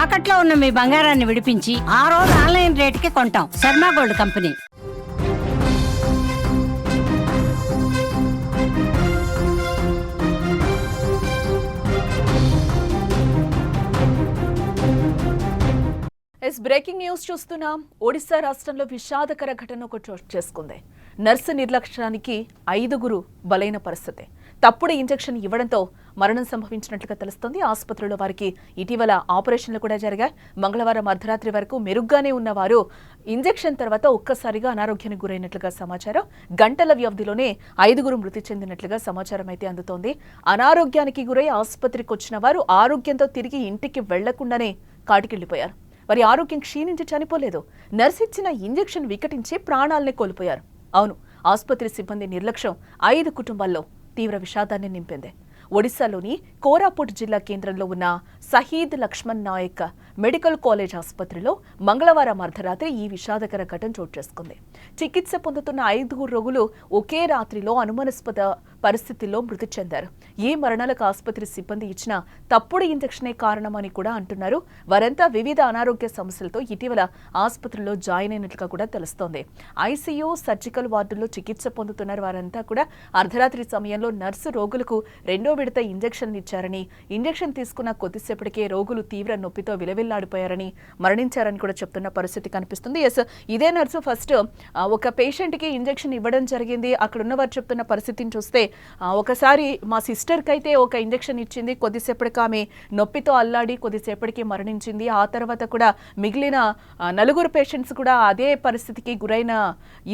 తాకట్లో ఉన్న మీ బంగారాన్ని విడిపించి ఆ రోజు ఆన్లైన్ రేటుకి కొంటాం. Sharma gold company. Breaking news చూస్తున్నాం. ఒడిశా రాష్ట్రంలో విషాదకర ఘటన ఒకటి చోటు చేసుకుంది. నర్సు నిర్లక్ష్యానికి 5గురు బలైన పరిస్థితి. తప్పుడు ఇంజెక్షన్ ఇవ్వడంతో మరణం సంభవించినట్లుగా తెలుస్తోంది. ఆసుపత్రిలో వారికి ఇటీవల ఆపరేషన్లు కూడా జరిగాయి. మంగళవారం అర్ధరాత్రి వరకు మెరుగ్గానే ఉన్నవారు ఇంజెక్షన్ తర్వాత ఒక్కసారిగా అనారోగ్యానికి గురైనట్లుగా సమాచారం. గంటల వ్యవధిలోనే 5గురు మృతి చెందినట్లుగా సమాచారం అయితే అందుతోంది. అనారోగ్యానికి గురై ఆసుపత్రికి వచ్చిన వారు ఆరోగ్యంతో తిరిగి ఇంటికి వెళ్లకుండానే కాటికెళ్లిపోయారు. వారి ఆరోగ్యం క్షీణించి చనిపోలేదు. నర్సు ఇచ్చిన ఇంజెక్షన్ వికటించి ప్రాణాలనే కోల్పోయారు. అవును, ఆసుపత్రి సిబ్బంది నిర్లక్ష్యం 5 కుటుంబాల్లో తీవ్ర విషాదాన్ని నింపింది. ఒడిశాలోని కోరాపుట్ జిల్లా కేంద్రంలో ఉన్న సహీద్ లక్ష్మణ్ నాయక్ మెడికల్ కాలేజ్ ఆసుపత్రిలో మంగళవారం అర్ధరాత్రి ఈ విషాదకర ఘటన చోటు చేసుకుంది. చికిత్స పొందుతున్న 5 రోగులు ఒకే రాత్రిలో అనుమానాస్పద పరిస్థితుల్లో మృతి చెందారు. ఈ మరణాలకు ఆసుపత్రి సిబ్బంది ఇచ్చిన తప్పుడు ఇంజెక్షనే కారణమని కూడా అంటున్నారు. వారంతా వివిధ అనారోగ్య సమస్యలతో ఇటీవల ఆసుపత్రిలో జాయిన్ అయినట్లుగా కూడా తెలుస్తోంది. ఐసీయూ, సర్జికల్ వార్డుల్లో చికిత్స పొందుతున్నారు. వారంతా కూడా అర్ధరాత్రి సమయంలో నర్సు రోగులకు 2వ విడత ఇంజెక్షన్ ఇచ్చారని, ఇంజెక్షన్ తీసుకున్న కొద్దిసేపటికే రోగులు తీవ్ర నొప్పితో విలవిల్లాడిపోయారని, మరణించారని కూడా చెప్తున్న పరిస్థితి కనిపిస్తుంది. ఇదే నర్సు ఫస్ట్ ఒక పేషెంట్ కి ఇంజెక్షన్ ఇవ్వడం జరిగింది. అక్కడ ఉన్నవారు చెప్తున్న పరిస్థితిని చూస్తే, ఒకసారి మా సిస్టర్కి అయితే ఒక ఇంజెక్షన్ ఇచ్చింది, కొద్దిసేపటికి ఆమె నొప్పితో అల్లాడి కొద్దిసేపటికి మరణించింది. ఆ తర్వాత కూడా మిగిలిన 4 పేషెంట్స్ కూడా అదే పరిస్థితికి గురైన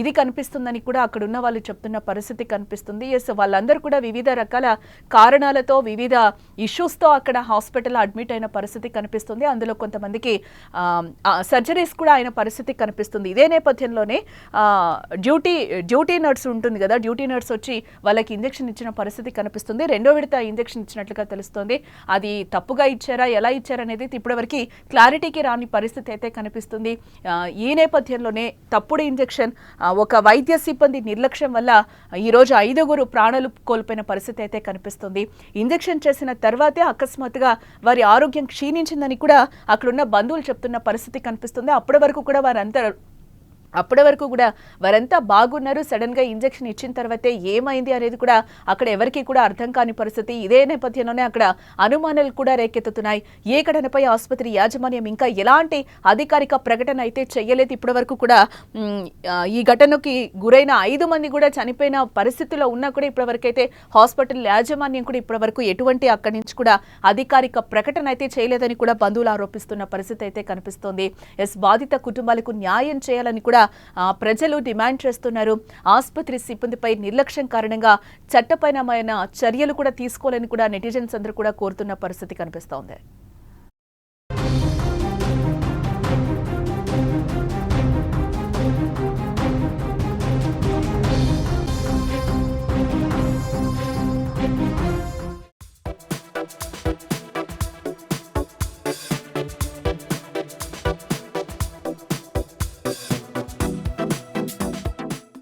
ఇది కనిపిస్తుందని కూడా అక్కడ ఉన్న వాళ్ళు చెప్తున్న పరిస్థితి కనిపిస్తుంది. వాళ్ళందరూ కూడా వివిధ రకాల కారణాలతో వివిధ ఇష్యూస్తో అక్కడ హాస్పిటల్లో అడ్మిట్ అయిన పరిస్థితి కనిపిస్తుంది. అందులో కొంతమందికి సర్జరీస్ కూడా అయిన పరిస్థితి కనిపిస్తుంది. ఇదే నేపథ్యంలోనే డ్యూటీ నర్స్ ఉంటుంది కదా, డ్యూటీ నర్స్ వచ్చి వాళ్ళకి ఇంజెక్షన్ ఇచ్చిన పరిస్థితి కనిపిస్తుంది. 2వ విడత ఇంజెక్షన్ ఇచ్చినట్లుగా తెలుస్తోంది. అది తప్పుగా ఇచ్చారా, ఎలా ఇచ్చారనేది ఇప్పటివరకు క్లారిటీకి రాని పరిస్థితి అయితే కనిపిస్తుంది. ఈ నేపథ్యంలోనే తప్పుడు ఇంజెక్షన్, ఒక వైద్య సిబ్బంది నిర్లక్ష్యం వల్ల ఈరోజు 5గురు ప్రాణాలు కోల్పోయిన పరిస్థితి అయితే కనిపిస్తుంది. ఇంజెక్షన్ చేసిన తర్వాతే అకస్మాత్తుగా వారి ఆరోగ్యం క్షీణించిందని కూడా అక్కడున్న బంధువులు చెప్తున్న పరిస్థితి కనిపిస్తుంది. అప్పటి వరకు కూడా వారంతా బాగున్నారు. సడన్ గా ఇంజెక్షన్ ఇచ్చిన తర్వాతే ఏమైంది అనేది కూడా అక్కడ ఎవరికి కూడా అర్థం కాని పరిస్థితి. ఇదే నేపథ్యంలోనే అక్కడ అనుమానాలు కూడా రేకెత్తుతున్నాయి. ఏ ఘటనపై ఆసుపత్రి యాజమాన్యం ఇంకా ఎలాంటి అధికారిక ప్రకటన అయితే చేయలేదు. ఇప్పటి వరకు కూడా ఈ ఘటనకి గురైన 5 మంది కూడా చనిపోయిన పరిస్థితిలో ఉన్నా కూడా ఇప్పటివరకైతే హాస్పిటల్ యాజమాన్యం కూడా ఇప్పటివరకు ఎటువంటి అక్కడి నుంచి కూడా అధికారిక ప్రకటన అయితే చేయలేదని కూడా బంధువులు ఆరోపిస్తున్న పరిస్థితి అయితే కనిపిస్తోంది. బాధిత కుటుంబాలకు న్యాయం చేయాలని కూడా ప్రజలు డిమాండ్ చేస్తున్నారు. ఆసుపత్రి సిబ్బందిపై నిర్లక్ష్యం కారణంగా చట్టపరమైన చర్యలు కూడా తీసుకోవాలని కూడా నెటిజన్స్ అందరూ కూడా కోరుతున్న పరిస్థితి కనిపిస్తోంది.